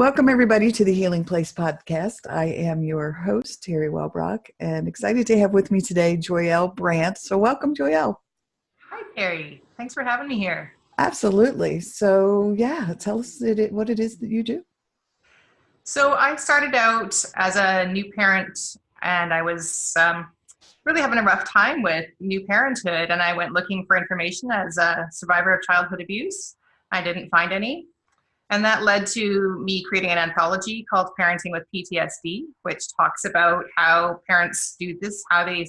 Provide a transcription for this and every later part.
Welcome, everybody, to the Healing Place podcast. I am your host, Teri Wellbrock, and excited to have with me today Joyelle Brandt. So welcome, Joyelle. Hi, Teri. Thanks for having me here. Absolutely. So, yeah, tell us what it is that you do. So I started out as a new parent, and I was really having a rough time with new parenthood, and I went looking for information as a survivor of childhood abuse. I didn't find any. And that led to me creating an anthology called Parenting with PTSD, which talks about how parents do this, how they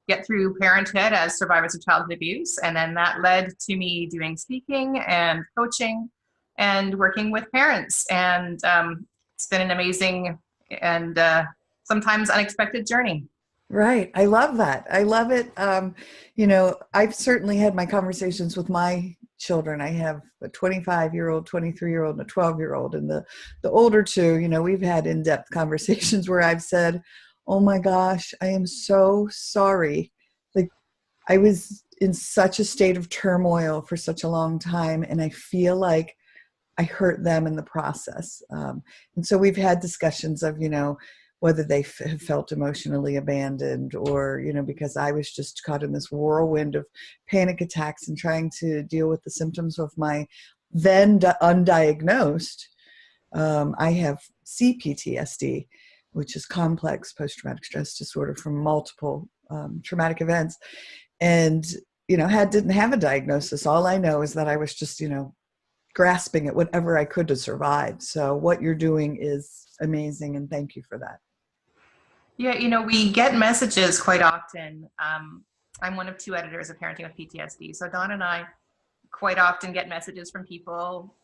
get through parenthood as survivors of childhood abuse. And then that led to me doing speaking and coaching and working with parents. And it's been an amazing and sometimes unexpected journey. Right. I love that. I love it. I've certainly had my conversations with my children. I have a 25-year-old, 23-year-old, and a 12-year-old. And the older two, we've had in-depth conversations where I've said, oh my gosh, I am so sorry. Like, I was in such a state of turmoil for such a long time, and I feel like I hurt them in the process. And so we've had discussions of, whether they have felt emotionally abandoned or, because I was just caught in this whirlwind of panic attacks and trying to deal with the symptoms of my then undiagnosed. I have CPTSD, which is complex post-traumatic stress disorder from multiple traumatic events. And, didn't have a diagnosis. All I know is that I was just, grasping at whatever I could to survive. So what you're doing is amazing, and thank you for that. Yeah, we get messages quite often. I'm one of two editors of Parenting with PTSD. So Don and I quite often get messages from people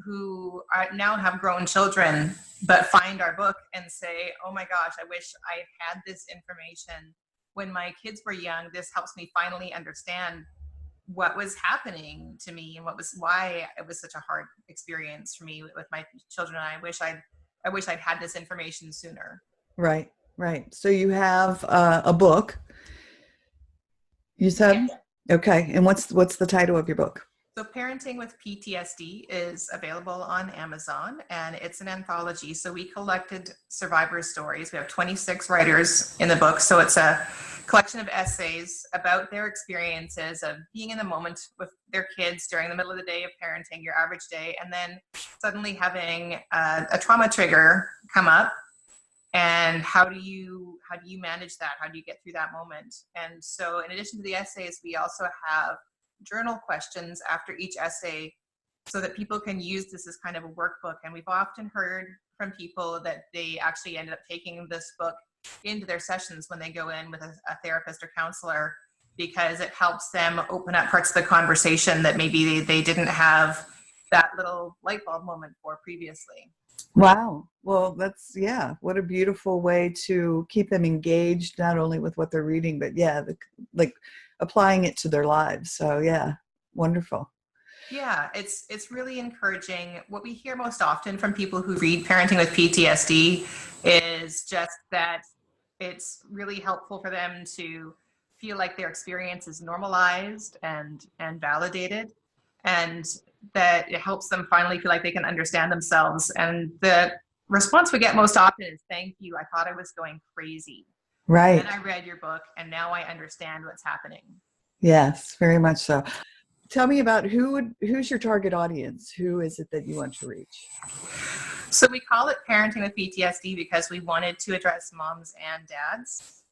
who now have grown children, but find our book and say, oh my gosh, I wish I had this information when my kids were young. This helps me finally understand what was happening to me and why it was such a hard experience for me with my children. And I wish I'd had this information sooner. Right. So you have a book, you said? Yeah. Okay. And what's the title of your book? So Parenting with PTSD is available on Amazon, and it's an anthology. So we collected survivor stories. We have 26 writers in the book. So it's a collection of essays about their experiences of being in the moment with their kids during the middle of the day of parenting, your average day, and then suddenly having a trauma trigger come up. And how do you manage that? How do you get through that moment? And so in addition to the essays, we also have journal questions after each essay so that people can use this as kind of a workbook. And we've often heard from people that they actually ended up taking this book into their sessions when they go in with a therapist or counselor, because it helps them open up parts of the conversation that maybe they didn't have that little light bulb moment for previously. Wow. Well, what a beautiful way to keep them engaged, not only with what they're reading, but applying it to their lives. So yeah, wonderful. Yeah, it's really encouraging. What we hear most often from people who read Parenting with PTSD is just that it's really helpful for them to feel like their experience is normalized and validated, and that it helps them finally feel like they can understand themselves. And the response we get most often is, thank you, I thought I was going crazy. Right. And I read your book, and now I understand what's happening. Yes, very much so. Tell me about who's your target audience? Who is it that you want to reach? So we call it Parenting with PTSD because we wanted to address moms and dads.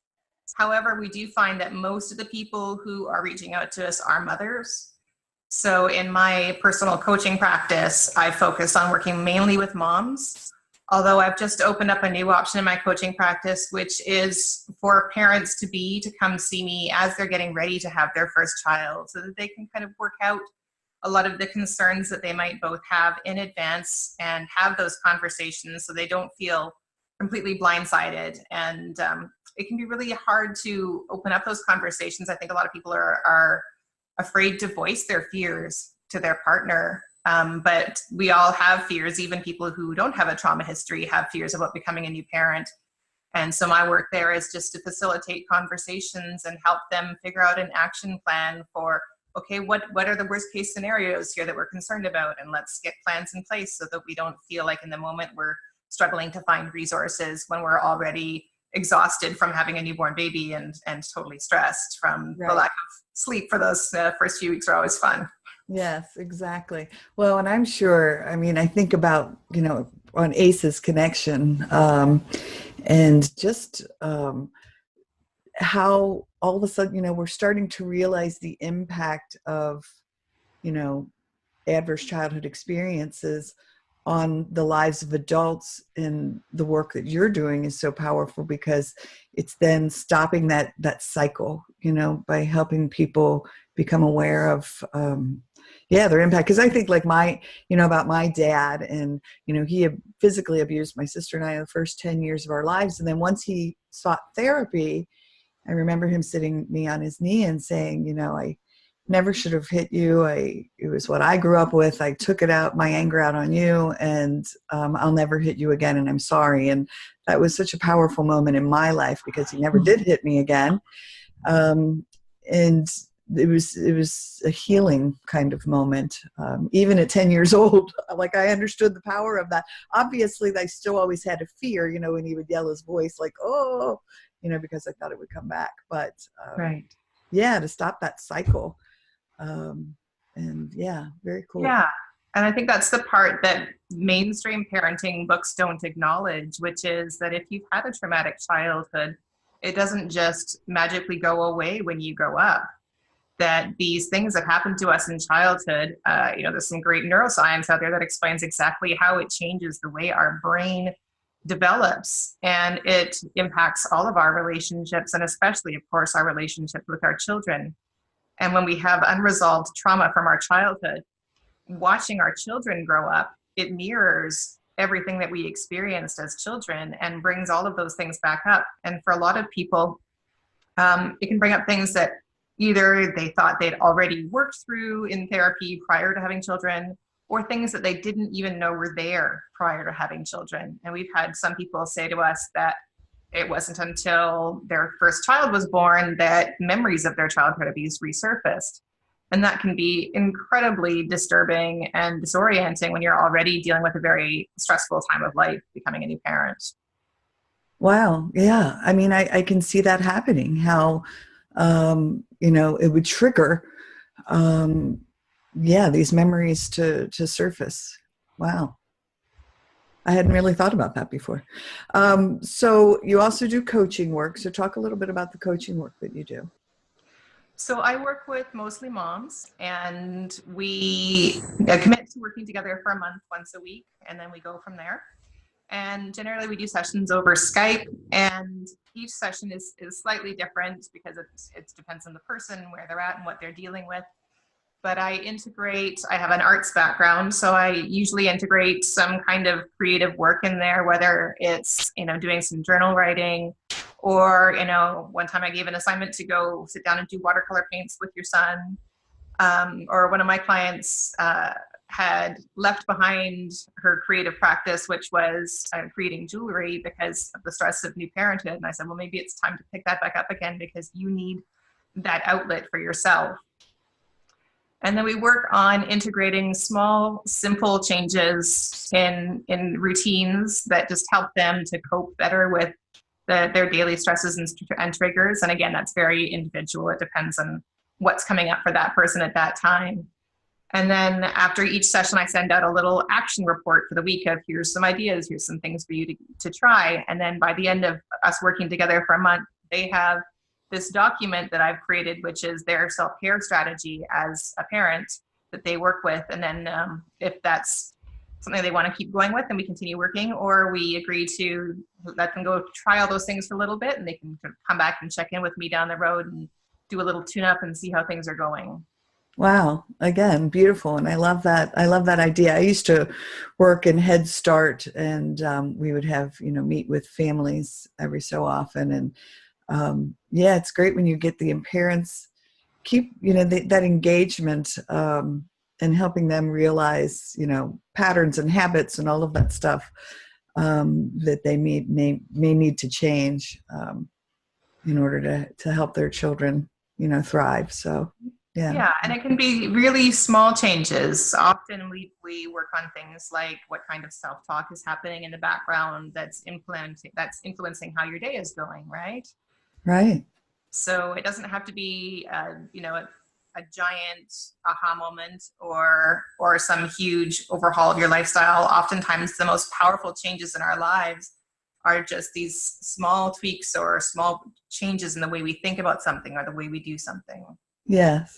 However, we do find that most of the people who are reaching out to us are mothers. So in my personal coaching practice, I focus on working mainly with moms, although I've just opened up a new option in my coaching practice, which is for parents to come see me as they're getting ready to have their first child, so that they can kind of work out a lot of the concerns that they might both have in advance and have those conversations so they don't feel completely blindsided. And it can be really hard to open up those conversations. I think a lot of people are afraid to voice their fears to their partner. But we all have fears. Even people who don't have a trauma history have fears about becoming a new parent. And so my work there is just to facilitate conversations and help them figure out an action plan for okay, what are the worst case scenarios here that we're concerned about? And let's get plans in place so that we don't feel like in the moment we're struggling to find resources when we're already exhausted from having a newborn baby and totally stressed from the lack of sleep for those first few weeks are always fun. Yes, exactly. Well, and I'm sure, I mean, I think about, on ACE's connection, and just how all of a sudden, we're starting to realize the impact of, adverse childhood experiences on the lives of adults, and the work that you're doing is so powerful because it's then stopping that cycle, by helping people become aware of their impact. Because I think like about my dad, and he physically abused my sister and I the first 10 years of our lives, and then once he sought therapy, I remember him sitting me on his knee and saying, I never should have hit you. It was what I grew up with. I took my anger out on you, and I'll never hit you again, and I'm sorry. And that was such a powerful moment in my life because he never did hit me again. And it was a healing kind of moment. Even at 10 years old, like I understood the power of that. Obviously, I still always had a fear, when he would yell his voice like, oh, because I thought it would come back. But to stop that cycle. Very cool. Yeah. And I think that's the part that mainstream parenting books don't acknowledge, which is that if you've had a traumatic childhood, it doesn't just magically go away when you grow up. That these things that happen to us in childhood, there's some great neuroscience out there that explains exactly how it changes the way our brain develops, and it impacts all of our relationships, and especially, of course, our relationship with our children. And when we have unresolved trauma from our childhood, watching our children grow up, it mirrors everything that we experienced as children and brings all of those things back up. And for a lot of people, it can bring up things that either they thought they'd already worked through in therapy prior to having children, or things that they didn't even know were there prior to having children. And we've had some people say to us that it wasn't until their first child was born that memories of their childhood abuse resurfaced. And that can be incredibly disturbing and disorienting when you're already dealing with a very stressful time of life, becoming a new parent. Wow. Yeah. I mean, I can see that happening, how, it would trigger, these memories to surface. Wow. I hadn't really thought about that before. So you also do coaching work. So talk a little bit about the coaching work that you do. So I work with mostly moms, and we commit to working together for a month, once a week, and then we go from there. And generally we do sessions over Skype, and each session is slightly different because it depends on the person, where they're at and what they're dealing with. But I have an arts background, so I usually integrate some kind of creative work in there, whether it's, doing some journal writing, or, one time I gave an assignment to go sit down and do watercolor paints with your son. Or one of my clients had left behind her creative practice, which was creating jewelry because of the stress of new parenthood. And I said, well, maybe it's time to pick that back up again because you need that outlet for yourself. And then we work on integrating small, simple changes in routines that just help them to cope better with their daily stresses and triggers. And again, that's very individual. It depends on what's coming up for that person at that time. And then after each session, I send out a little action report for the week of here's some ideas, here's some things for you to try. And then by the end of us working together for a month, they have this document that I've created, which is their self-care strategy as a parent that they work with. And then if that's something they want to keep going with, then we continue working, or we agree to let them go try all those things for a little bit, and they can come back and check in with me down the road and do a little tune-up and see how things are going. Wow. Again, beautiful. And I love that. I love that idea. I used to work in Head Start, and we would have, meet with families every so often. And it's great when you get the parents keep, that engagement and helping them realize, patterns and habits and all of that stuff that they may need to change in order to help their children, thrive. So Yeah. Yeah, and it can be really small changes. Often we work on things like what kind of self-talk is happening in the background that's influencing how your day is going, right? Right. So it doesn't have to be, a giant aha moment or some huge overhaul of your lifestyle. Oftentimes, the most powerful changes in our lives are just these small tweaks or small changes in the way we think about something or the way we do something. Yes.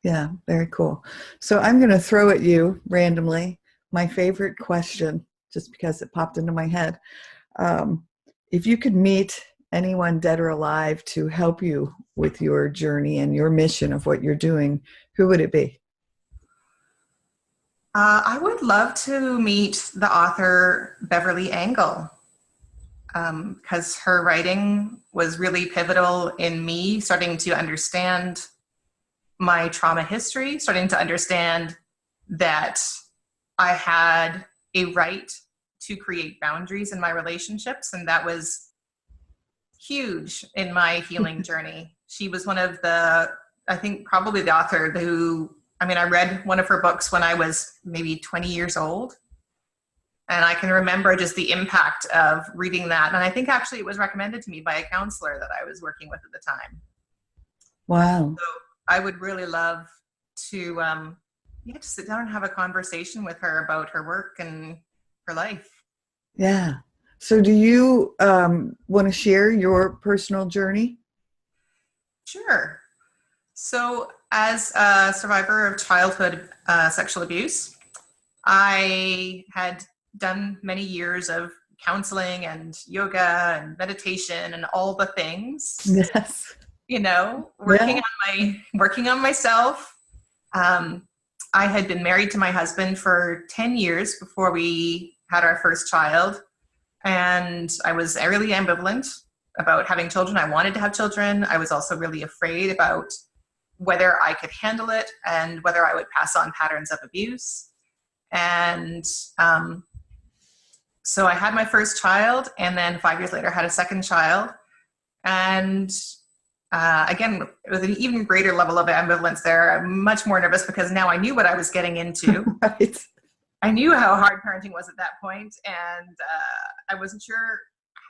Yeah. Very cool. So I'm going to throw at you randomly my favorite question, just because it popped into my head. If you could meet anyone dead or alive to help you with your journey and your mission of what you're doing, who would it be? I would love to meet the author Beverly Engel, because her writing was really pivotal in me starting to understand my trauma history, starting to understand that I had a right to create boundaries in my relationships, and that was huge in my healing journey. She was one of I think probably the author who, I read one of her books when I was maybe 20 years old. And I can remember just the impact of reading that. And I think actually it was recommended to me by a counselor that I was working with at the time. Wow. So I would really love to, to sit down and have a conversation with her about her work and her life. Yeah. So do you want to share your personal journey? Sure. So as a survivor of childhood sexual abuse, I had done many years of counseling and yoga and meditation and all the things. Yes. Working on myself. I had been married to my husband for 10 years before we had our first child. And I was really ambivalent about having children. I wanted to have children. I was also really afraid about whether I could handle it and whether I would pass on patterns of abuse. And so I had my first child, and then 5 years later had a second child. And again, with an even greater level of ambivalence there, I'm much more nervous because now I knew what I was getting into. Right. I knew how hard parenting was at that point, and I wasn't sure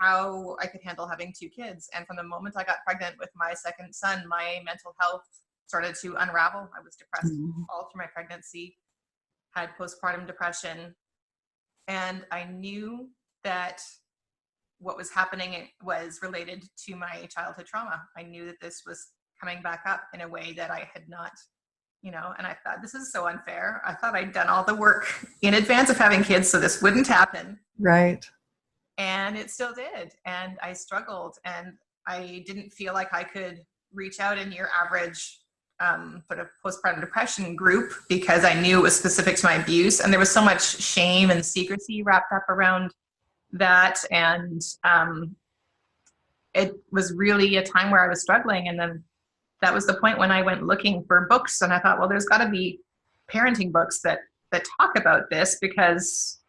how I could handle having two kids. And from the moment I got pregnant with my second son, my mental health started to unravel. I was depressed all through my pregnancy, had postpartum depression, and I knew that what was happening was related to my childhood trauma. I knew that this was coming back up in a way that I had not, and I thought, this is so unfair. I thought I'd done all the work in advance of having kids so this wouldn't happen. Right. And it still did. And I struggled, and I didn't feel like I could reach out in your average sort of postpartum depression group because I knew it was specific to my abuse. And there was so much shame and secrecy wrapped up around that. And it was really a time where I was struggling. And then that was the point when I went looking for books, and I thought, well, there's got to be parenting books that talk about this because,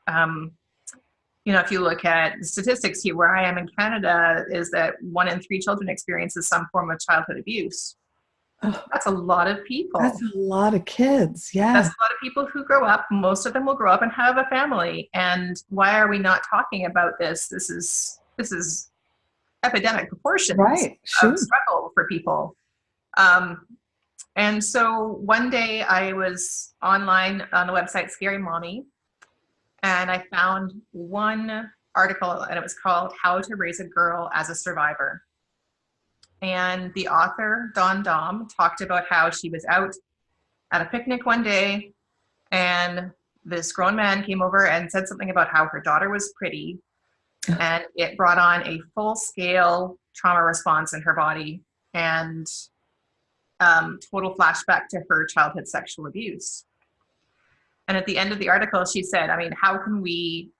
if you look at the statistics here where I am in Canada, is that 1 in 3 children experiences some form of childhood abuse. Oh, that's a lot of people. That's a lot of kids. Yeah. That's a lot of people who grow up. Most of them will grow up and have a family. And why are we not talking about this? This is epidemic proportions Right. Sure. of struggle for people. And so one day I was online on the website Scary Mommy, and I found one article, and it was called How to Raise a Girl as a Survivor. And the author, Dawn Dom, talked about how she was out at a picnic one day, and this grown man came over and said something about how her daughter was pretty, and it brought on a full-scale trauma response in her body, and total flashback to her childhood sexual abuse. And at the end of the article, she said, how can we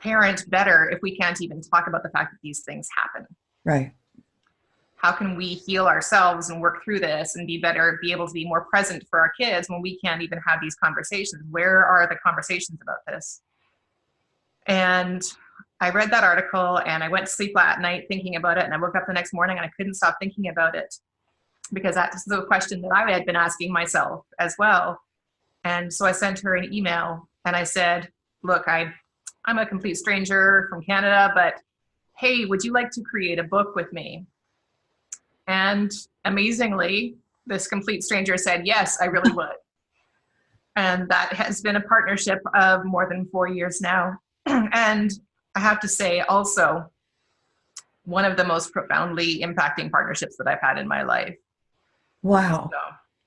parent better if we can't even talk about the fact that these things happen? Right. How can we heal ourselves and work through this and be able to be more present for our kids when we can't even have these conversations? Where are the conversations about this? And I read that article, and I went to sleep at night thinking about it, and I woke up the next morning and I couldn't stop thinking about it because that's the question that I had been asking myself as well. And so I sent her an email and I said, look, I'm a complete stranger from Canada, but hey, would you like to create a book with me? And amazingly, this complete stranger said, yes, I really would. And that has been a partnership of more than 4 years now. And I have to say also, one of the most profoundly impacting partnerships that I've had in my life. Wow. So,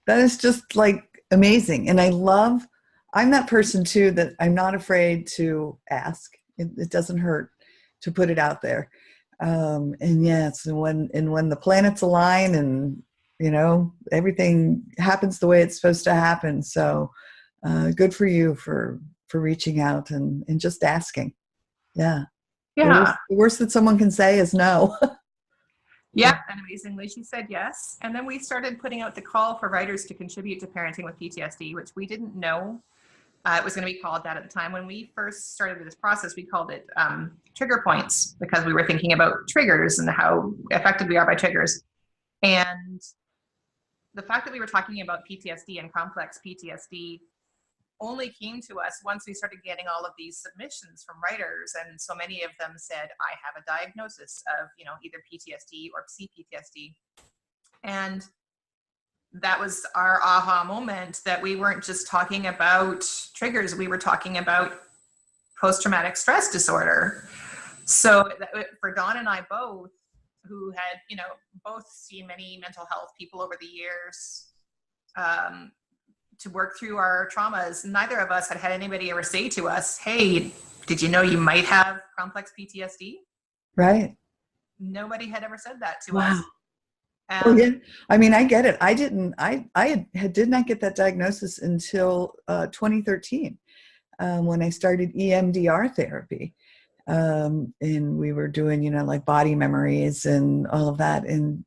That is just like amazing. And I'm that person too, that I'm not afraid to ask. It doesn't hurt to put it out there. And yes, and when the planets align and, everything happens the way it's supposed to happen. So good for you for reaching out and just asking. Yeah. yeah. The worst that someone can say is no. Yeah, and amazingly, she said yes. And then we started putting out the call for writers to contribute to parenting with PTSD, which we didn't know it was going to be called that at the time. When we first started this process, we called it trigger points, because we were thinking about triggers and how affected we are by triggers. And the fact that we were talking about PTSD and complex PTSD only came to us once we started getting all of these submissions from writers, and so many of them said, I have a diagnosis of either PTSD or CPTSD. And that was our aha moment, that we weren't just talking about triggers, we were talking about post-traumatic stress disorder. So for Dawn and I both, who had both seen many mental health people over the years, to work through our traumas, neither of us had anybody ever say to us, hey, did you know you might have complex PTSD? Right. Nobody had ever said that to Wow. us. Well, yeah. I mean, I get it. I did not get that diagnosis until 2013, when I started EMDR therapy. And we were doing, like body memories and all of that. And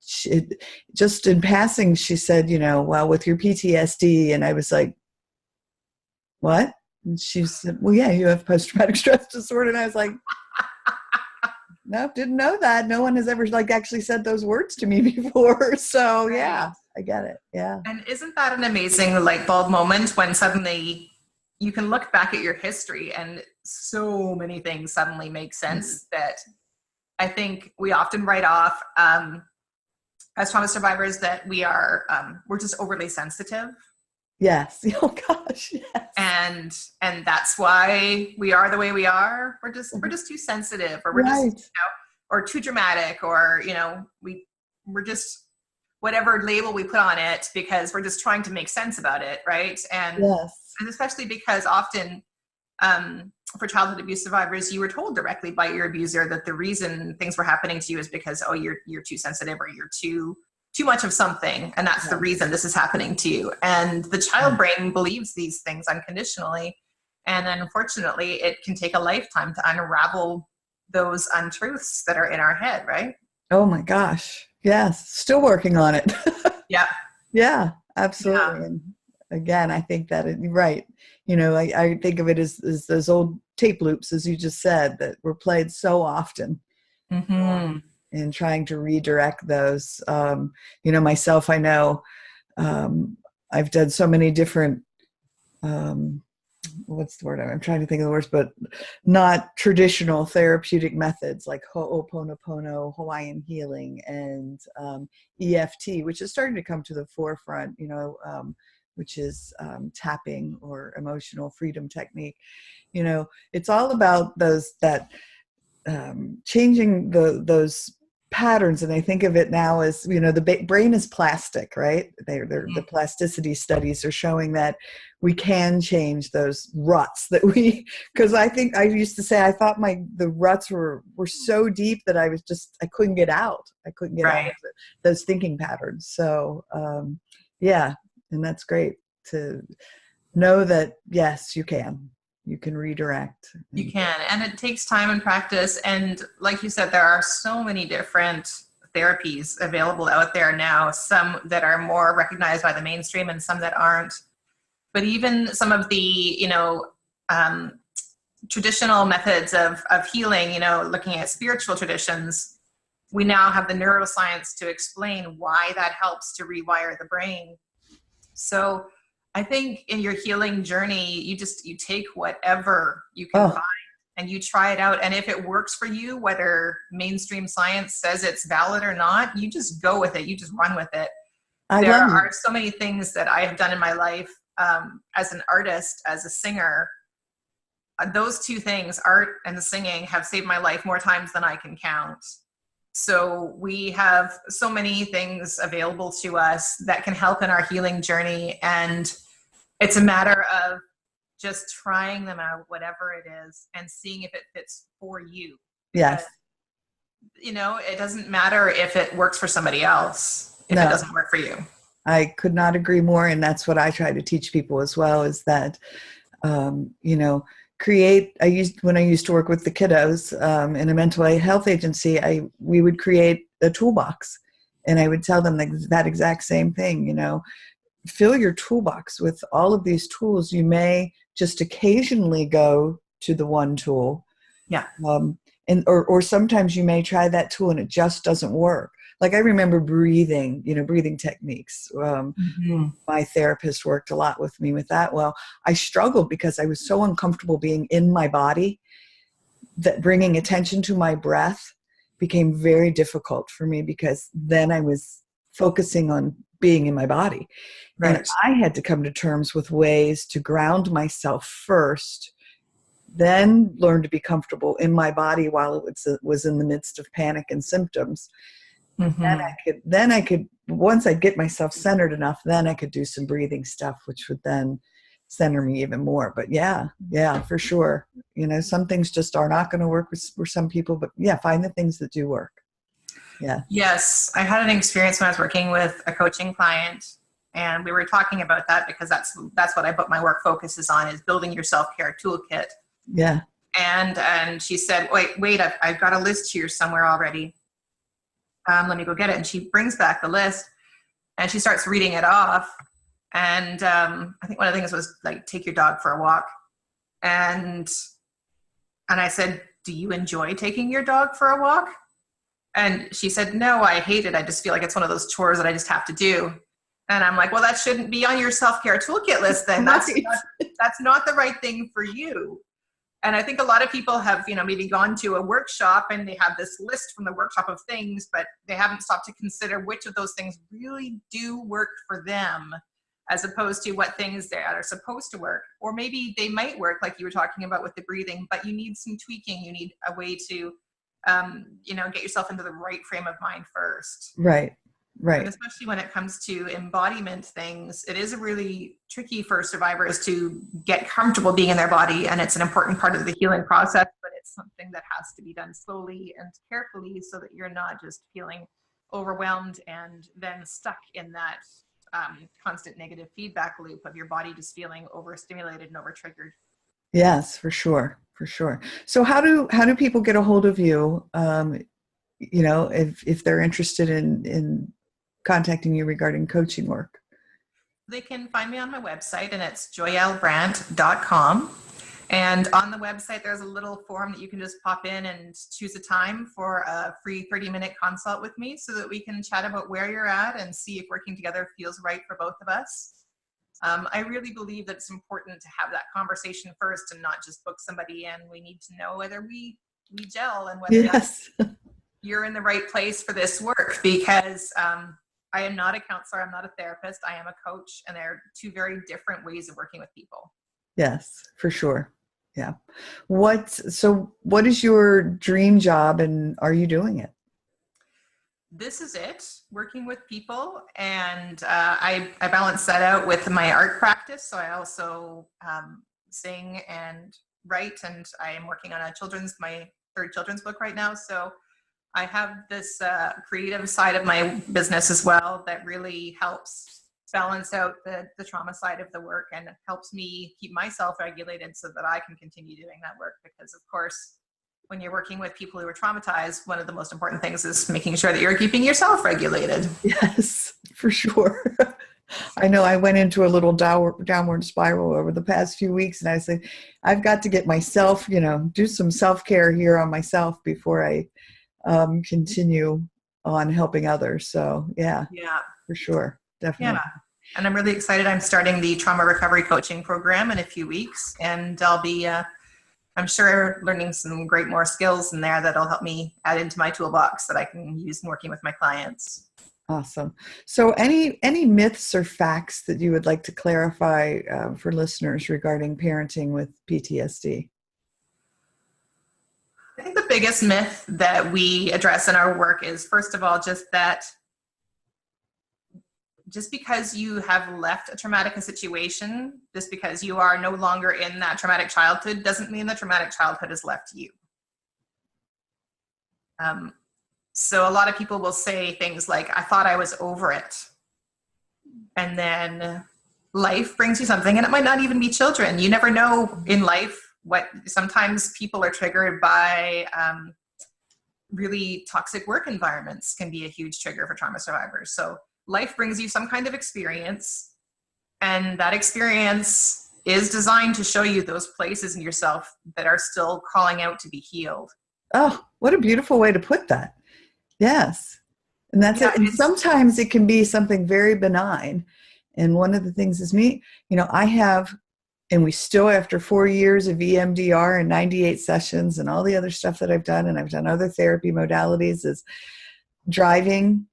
just in passing, she said, well, with your PTSD. And I was like, what? And she said, well, yeah, you have post-traumatic stress disorder. And I was like, no, didn't know that. No one has ever actually said those words to me before. So yeah, I get it. Yeah. And isn't that an amazing light bulb moment when suddenly you can look back at your history and so many things suddenly make sense that I think we often write off as trauma survivors, that we're just overly sensitive. Yes. Oh gosh. Yes. And that's why we are the way we are. We're just too sensitive, or we're just or too dramatic, or we're just whatever label we put on it, because we're just trying to make sense about it, right? And especially because often for childhood abuse survivors, you were told directly by your abuser that the reason things were happening to you is because you're too sensitive, or you're too much of something, and that's the reason this is happening to you. And the child brain believes these things unconditionally, and then unfortunately it can take a lifetime to unravel those untruths that are in our head, right? Oh my gosh. Yes. Still working on it. Yeah. Yeah, absolutely. Yeah. And again, I think that right. I think of it as those old tape loops, as you just said, that were played so often. And trying to redirect those. Myself, I know I've done so many different, what's the word? I'm trying to think of the words, but not traditional therapeutic methods like Ho'oponopono, Hawaiian healing, and EFT, which is starting to come to the forefront, which is tapping, or emotional freedom technique. It's all about changing those patterns. And I think of it now as, the brain is plastic, right? The plasticity studies are showing that we can change those ruts because I think I used to say, I thought the ruts were so deep that I couldn't get out. I couldn't get out of those thinking patterns. So, yeah. And that's great to know that, yes, you can redirect. You can, and it takes time and practice. And like you said, there are so many different therapies available out there now, some that are more recognized by the mainstream and some that aren't. But even some of the, traditional methods of healing, looking at spiritual traditions, we now have the neuroscience to explain why that helps to rewire the brain. So I think in your healing journey, you take whatever you can find and you try it out. And if it works for you, whether mainstream science says it's valid or not, you just go with it. You just run with it. There are so many things that I have done in my life as an artist, as a singer. Those two things, art and the singing, have saved my life more times than I can count. So we have so many things available to us that can help in our healing journey. And it's a matter of just trying them out, whatever it is, and seeing if it fits for you. Yes. Because, it doesn't matter if it works for somebody else, if it doesn't work for you. I could not agree more. And that's what I try to teach people as well, is that, when I used to work with the kiddos in a mental health agency, we would create a toolbox, and I would tell them that exact same thing, fill your toolbox with all of these tools. You may just occasionally go to the one tool. Yeah. Or sometimes you may try that tool and it just doesn't work. Like I remember breathing techniques. My therapist worked a lot with me with that. Well, I struggled because I was so uncomfortable being in my body that bringing attention to my breath became very difficult for me, because then I was focusing on being in my body. Right. And I had to come to terms with ways to ground myself first, then learn to be comfortable in my body while it was in the midst of panic and symptoms. Then I could, once I get myself centered enough, then I could do some breathing stuff, which would then center me even more. But yeah, for sure. Some things just are not going to work for some people, but yeah, find the things that do work. Yeah. Yes. I had an experience when I was working with a coaching client, and we were talking about that because that's what my work focuses on, is building your self-care toolkit. Yeah. And she said, wait, I've got a list here somewhere already. Let me go get it. And she brings back the list and she starts reading it off. And I think one of the things was like, take your dog for a walk. And I said, do you enjoy taking your dog for a walk? And she said, no, I hate it. I just feel like it's one of those chores that I just have to do. And I'm like, well, that shouldn't be on your self-care toolkit list then. That's not the right thing for you. And I think a lot of people have, maybe gone to a workshop and they have this list from the workshop of things, but they haven't stopped to consider which of those things really do work for them, as opposed to what things that are supposed to work. Or maybe they might work, like you were talking about with the breathing, but you need some tweaking. You need a way to, get yourself into the right frame of mind first. Right. And especially when it comes to embodiment things, it is really tricky for survivors to get comfortable being in their body. And it's an important part of the healing process, but it's something that has to be done slowly and carefully so that you're not just feeling overwhelmed and then stuck in that constant negative feedback loop of your body just feeling overstimulated and overtriggered. Yes, for sure. So how do people get a hold of you? If they're interested in contacting you regarding coaching work? They can find me on my website, and it's joyellebrandt.com. And on the website, there's a little form that you can just pop in and choose a time for a free 30-minute consult with me so that we can chat about where you're at and see if working together feels right for both of us. I really believe that it's important to have that conversation first and not just book somebody in. We need to know whether we gel and whether you're in the right place for this work, because I am not a counselor, I'm not a therapist, I am a coach, and they're two very different ways of working with people. Yes, for sure. Yeah. What is your dream job, and are you doing it? This is it, working with people, and I balance that out with my art practice. So I also sing and write, and I am working on my third children's book right now. So I have this creative side of my business as well that really helps balance out the trauma side of the work and helps me keep myself regulated so that I can continue doing that work. Because of course, when you're working with people who are traumatized, one of the most important things is making sure that you're keeping yourself regulated. Yes, for sure. I know I went into a little downward spiral over the past few weeks, and I said, I've got to get myself, do some self-care here on myself before I continue on helping others. So yeah, Yeah. for sure. Definitely. Yeah. And I'm really excited. I'm starting the trauma recovery coaching program in a few weeks, and I'll be, I'm sure, learning some great more skills in there that'll help me add into my toolbox that I can use in working with my clients. Awesome. So any myths or facts that you would like to clarify for listeners regarding parenting with PTSD? I think the biggest myth that we address in our work is, first of all, just that just because you have left a traumatic situation, just because you are no longer in that traumatic childhood, doesn't mean the traumatic childhood has left you. So a lot of people will say things like, I thought I was over it. And then life brings you something, and it might not even be children. You never know in life what, sometimes people are triggered by really toxic work environments can be a huge trigger for trauma survivors. So life brings you some kind of experience, and that experience is designed to show you those places in yourself that are still calling out to be healed. Oh, what a beautiful way to put that. Yes. And that's it. And sometimes it can be something very benign. And one of the things is me, I have, and we still, after 4 years of EMDR and 98 sessions and all the other stuff that I've done, and I've done other therapy modalities, is driving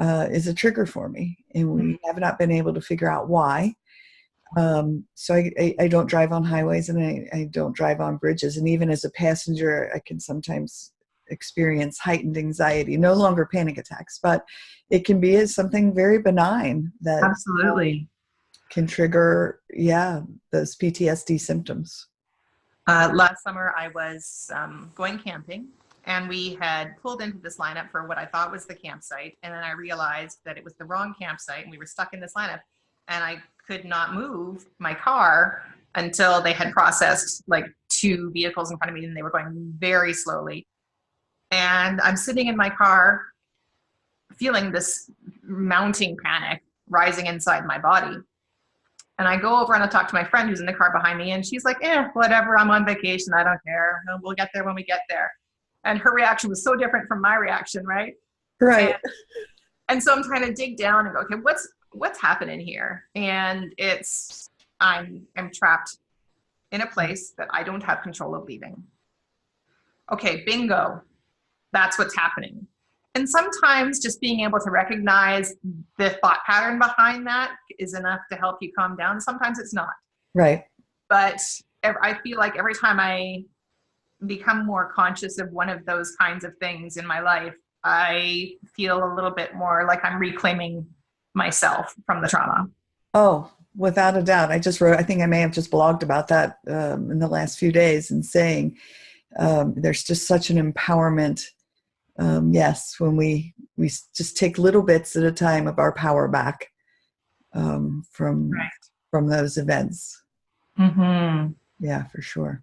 is a trigger for me. And we have not been able to figure out why. So I don't drive on highways, and I don't drive on bridges. And even as a passenger, I can sometimes experience heightened anxiety, no longer panic attacks, but it can be something very benign that absolutely can trigger, those PTSD symptoms. Last summer, I was going camping, and we had pulled into this lineup for what I thought was the campsite. And then I realized that it was the wrong campsite, and we were stuck in this lineup, and I could not move my car until they had processed like 2 vehicles in front of me, and they were going very slowly. And I'm sitting in my car feeling this mounting panic rising inside my body. And I go over and I talk to my friend who's in the car behind me, and she's like, whatever, I'm on vacation, I don't care. We'll get there when we get there. And her reaction was so different from my reaction, right? Right. And so I'm trying to dig down and go, okay, what's happening here? And I'm trapped in a place that I don't have control of leaving. Okay, bingo. That's what's happening. And sometimes just being able to recognize the thought pattern behind that is enough to help you calm down. Sometimes it's not. Right. But I feel like every time I become more conscious of one of those kinds of things in my life, I feel a little bit more like I'm reclaiming myself from the trauma. Oh, without a doubt. I think I may have just blogged about that in the last few days, and saying there's just such an empowerment. Yes, when we just take little bits at a time of our power back from those events. Mm-hmm. Yeah, for sure.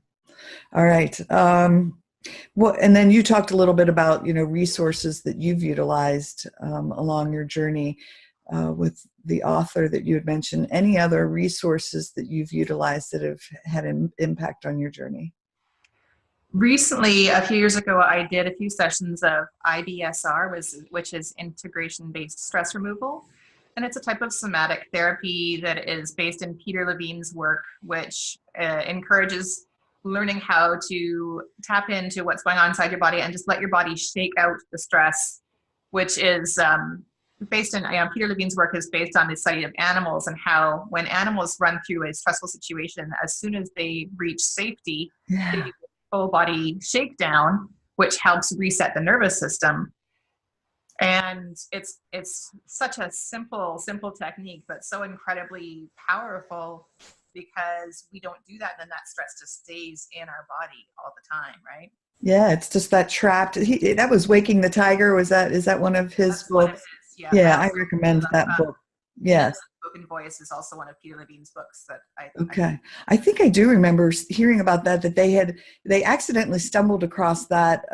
All right. Well, and then you talked a little bit about resources that you've utilized along your journey with the author that you had mentioned. Any other resources that you've utilized that have had an impact on your journey? Recently, a few years ago, I did a few sessions of IBSR, which is integration-based stress removal. And it's a type of somatic therapy that is based in Peter Levine's work, which encourages learning how to tap into what's going on inside your body and just let your body shake out the stress, which is based in, Peter Levine's work is based on the study of animals, and how when animals run through a stressful situation, as soon as they reach safety, they do full body shakedown, which helps reset the nervous system. And it's such a simple technique, but so incredibly powerful, because we don't do that, and then that stress just stays in our body all the time, right? Yeah, it's just that trapped. That was Waking the Tiger. Is that one of his books? Yeah, I recommend that book. Yes. Spoken Voice is also one of Peter Levine's books that I think I do remember hearing about that they accidentally stumbled across that.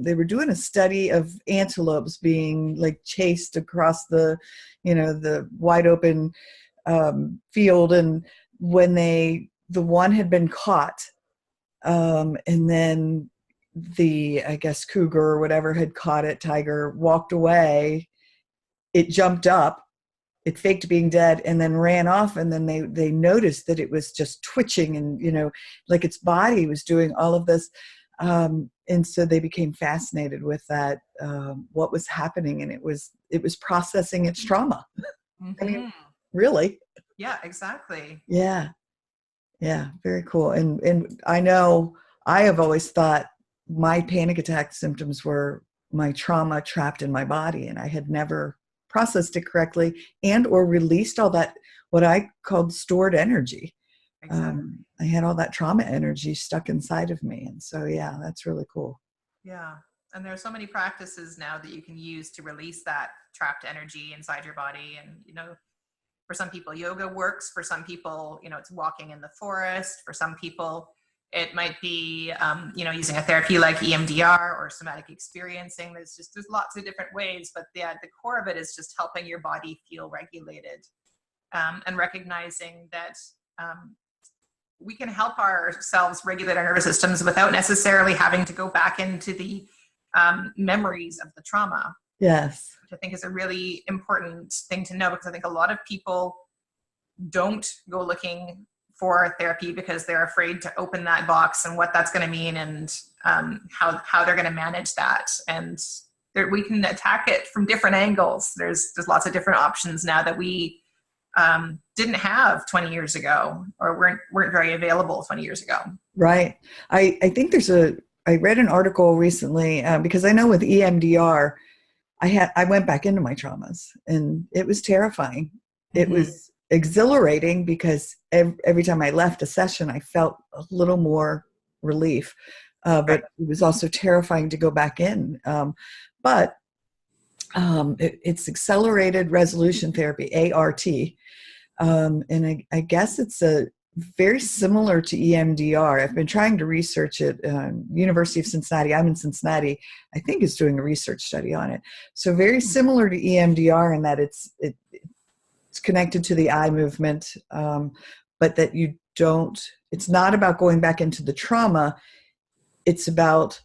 They were doing a study of antelopes being like chased across the wide open field, and when the one had been caught, and then the, I guess, cougar or whatever had caught it, tiger, walked away, it jumped up, it faked being dead, and then ran off. And then they noticed that it was just twitching, and, you know, like its body was doing all of this. And so they became fascinated with that, what was happening. And it was processing its trauma. I mean, really? Yeah, exactly. Yeah. Yeah. Very cool. And I know I have always thought my panic attack symptoms were my trauma trapped in my body, and I had never processed it correctly and or released all that, what I called stored energy. Exactly. I had all that trauma energy stuck inside of me. And so, yeah, that's really cool. Yeah. And there's so many practices now that you can use to release that trapped energy inside your body. And, you know, for some people, yoga works. For some people, you know, it's walking in the forest. For some people, it might be, you know, using a therapy like EMDR or somatic experiencing. There's lots of different ways, but the core of it is just helping your body feel regulated, and recognizing that we can help ourselves regulate our nervous systems without necessarily having to go back into the memories of the trauma. Yes. Which I think is a really important thing to know, because I think a lot of people don't go looking for therapy because they're afraid to open that box and what that's going to mean, and how they're going to manage that. And we can attack it from different angles. There's lots of different options now that we didn't have 20 years ago, or weren't very available 20 years ago. Right. I think I read an article recently, because I know with EMDR, I went back into my traumas, and it was terrifying. It was exhilarating because every time I left a session, I felt a little more relief. But it was also terrifying to go back in. But it's accelerated resolution therapy, ART. And I guess it's very similar to EMDR. I've been trying to research it. University of Cincinnati, I'm in Cincinnati, I think is doing a research study on it. So very similar to EMDR in that it's connected to the eye movement, but that it's not about going back into the trauma. It's about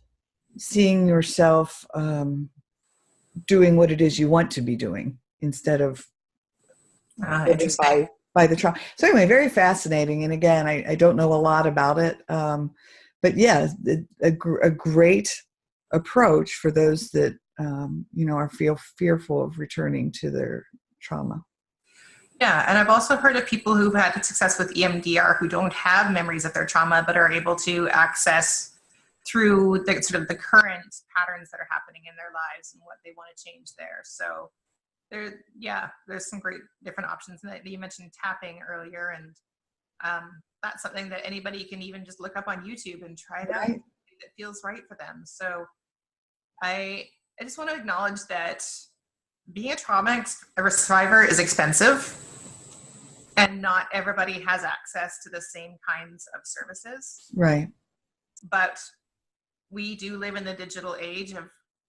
seeing yourself doing what it is you want to be doing instead of Interesting. by the trauma. So anyway, very fascinating. And again, I don't know a lot about it, but yeah, a great approach for those that you know, feel fearful of returning to their trauma. Yeah, and I've also heard of people who've had success with EMDR who don't have memories of their trauma, but are able to access through the sort of the current patterns that are happening in their lives and what they want to change there. So there's some great different options. And you mentioned tapping earlier, and that's something that anybody can even just look up on YouTube and try it out. It feels right for them. So I just want to acknowledge that being a trauma survivor is expensive, and not everybody has access to the same kinds of services. Right. But we do live in the digital age of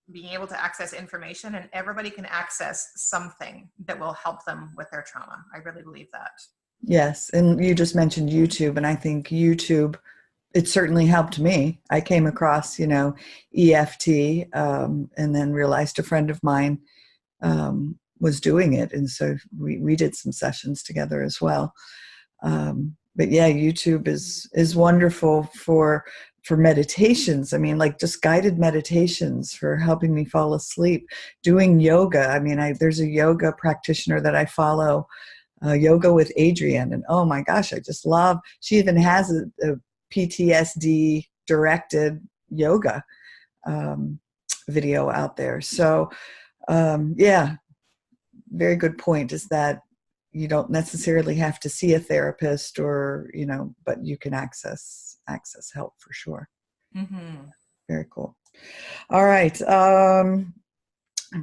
being able to access information, and everybody can access something that will help them with their trauma. I really believe that. Yes. And you just mentioned YouTube, and I think YouTube, it certainly helped me. I came across, you know, EFT, and then realized a friend of mine was doing it. And so we did some sessions together as well. But yeah, YouTube is wonderful for meditations. I mean, like just guided meditations for helping me fall asleep, doing yoga. I mean, there's a yoga practitioner that I follow, Yoga with Adrienne. And oh my gosh, I just love, she even has a PTSD directed yoga video out there. So yeah, very good point, is that you don't necessarily have to see a therapist, or, you know, but you can access help for sure. Very cool. All right. I'm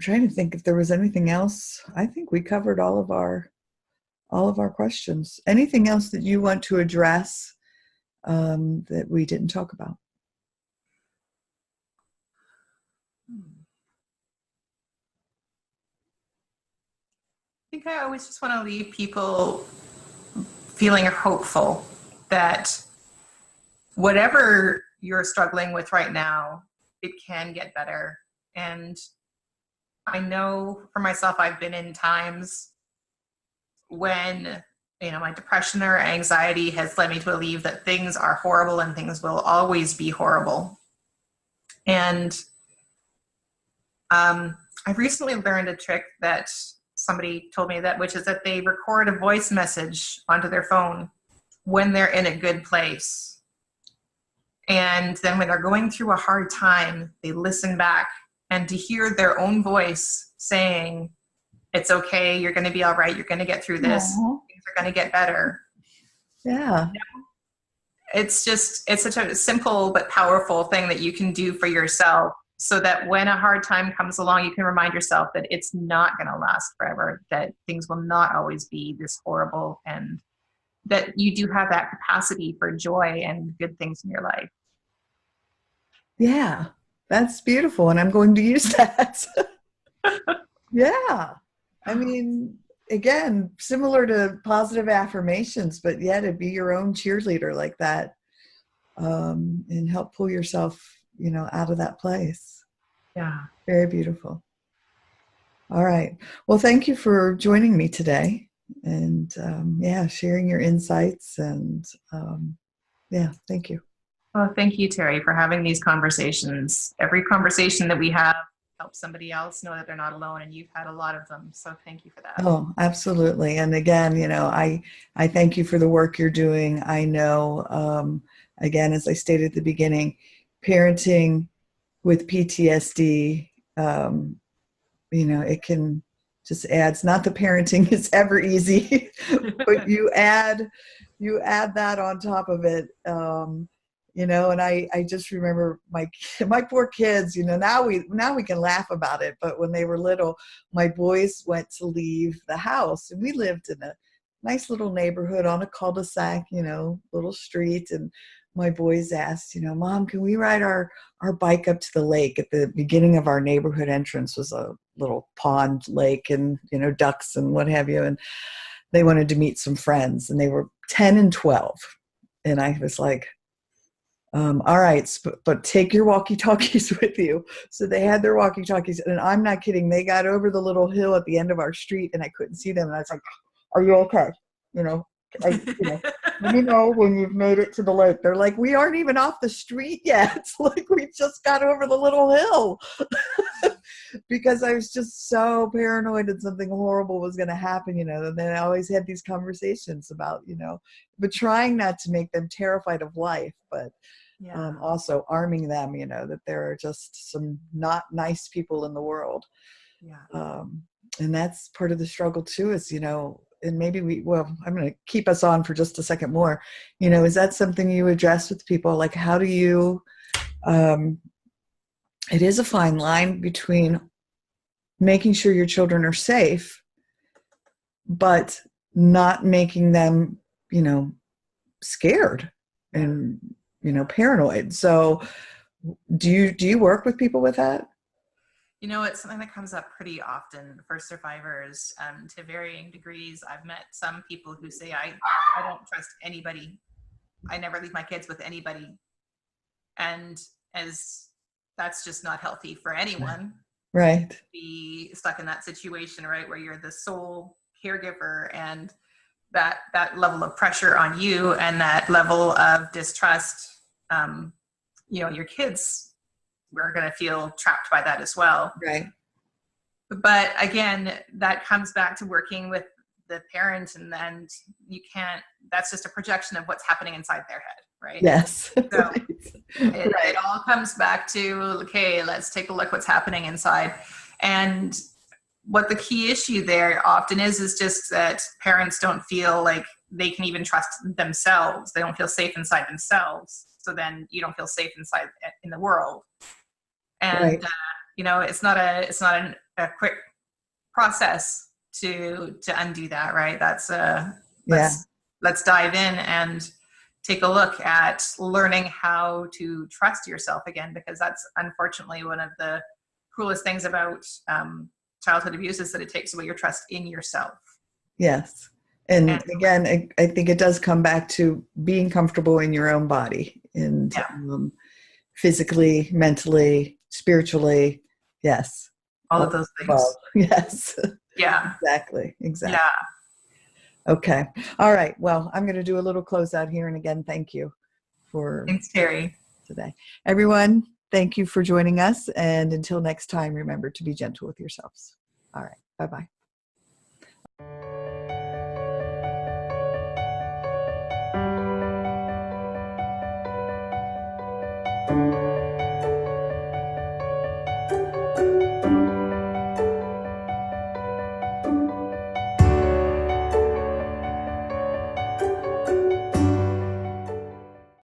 trying to think if there was anything else. I think we covered all of our questions. Anything else that you want to address that we didn't talk about? I think I always just want to leave people feeling hopeful that whatever you're struggling with right now, it can get better. And I know for myself, I've been in times when, you know, my depression or anxiety has led me to believe that things are horrible and things will always be horrible. And I've recently learned a trick that somebody told me, that which is that they record a voice message onto their phone when they're in a good place. And then when they're going through a hard time, they listen back, and to hear their own voice saying, it's okay, you're going to be all right, you're going to get through this, things are going to get better. Yeah. It's such a simple but powerful thing that you can do for yourself, so that when a hard time comes along, you can remind yourself that it's not going to last forever, that things will not always be this horrible, and that you do have that capacity for joy and good things in your life. Yeah, that's beautiful. And I'm going to use that. Yeah. I mean, again, similar to positive affirmations, but yeah, to be your own cheerleader like that, and help pull yourself, you know, out of that place. Yeah. Very beautiful. All right. Well, thank you for joining me today, and yeah, sharing your insights, and yeah, thank you. Well, thank you, Teri, for having these conversations. Every conversation that we have helps somebody else know that they're not alone, and you've had a lot of them. So thank you for that. Oh, absolutely. And again, you know, I thank you for the work you're doing. I know, again, as I stated at the beginning, parenting with PTSD, you know, it can just adds, not that parenting is ever easy, but you add that on top of it. You know, and I just remember my poor kids, you know, now we can laugh about it, but when they were little, my boys went to leave the house, and we lived in a nice little neighborhood on a cul-de-sac, you know, little street. And my boys asked, you know, Mom, can we ride our bike up to the lake? At the beginning of our neighborhood entrance was a little pond lake, and, you know, ducks and what have you. And they wanted to meet some friends, and they were 10 and 12. And I was like, all right, but take your walkie-talkies with you. So they had their walkie-talkies, and I'm not kidding. They got over the little hill at the end of our street, and I couldn't see them. And I was like, are you okay? You know, let me know when you've made it to the lake. They're like, we aren't even off the street yet. Like, we just got over the little hill. Because I was just so paranoid that something horrible was going to happen, you know. And then I always had these conversations about, you know, but trying not to make them terrified of life, but also arming them, you know, that there are just some not nice people in the world. Yeah. And that's part of the struggle too, is, you know, and maybe I'm going to keep us on for just a second more, you know, is that something you address with people? Like, how do you, it is a fine line between making sure your children are safe, but not making them, you know, scared and, you know, paranoid. So do you work with people with that? You know, it's something that comes up pretty often for survivors, to varying degrees. I've met some people who say, I don't trust anybody. I never leave my kids with anybody. And as that's just not healthy for anyone. Right. To be stuck in that situation, right, where you're the sole caregiver, and that level of pressure on you, and that level of distrust, you know, your kids we're going to feel trapped by that as well. Right. But again, that comes back to working with the parent, and then you can't, that's just a projection of what's happening inside their head, right? Yes. So it all comes back to, okay, let's take a look what's happening inside. And what the key issue there often is just that parents don't feel like they can even trust themselves. They don't feel safe inside themselves. So then you don't feel safe inside in the world. And, you know, it's not a quick process to undo that, right? That's let's dive in and take a look at learning how to trust yourself again, because that's unfortunately one of the cruelest things about childhood abuse, is that it takes away your trust in yourself. Yes. And again, I think it does come back to being comfortable in your own body, and physically, mentally, spiritually. Yes. All of those Above. things. Yes. Yeah. Exactly. Exactly. Yeah. Okay. All right. Well, I'm going to do a little closeout here. And again, thank you for Thanks, Teri. today. Everyone, thank you for joining us. And until next time, remember to be gentle with yourselves. All right. Bye-bye.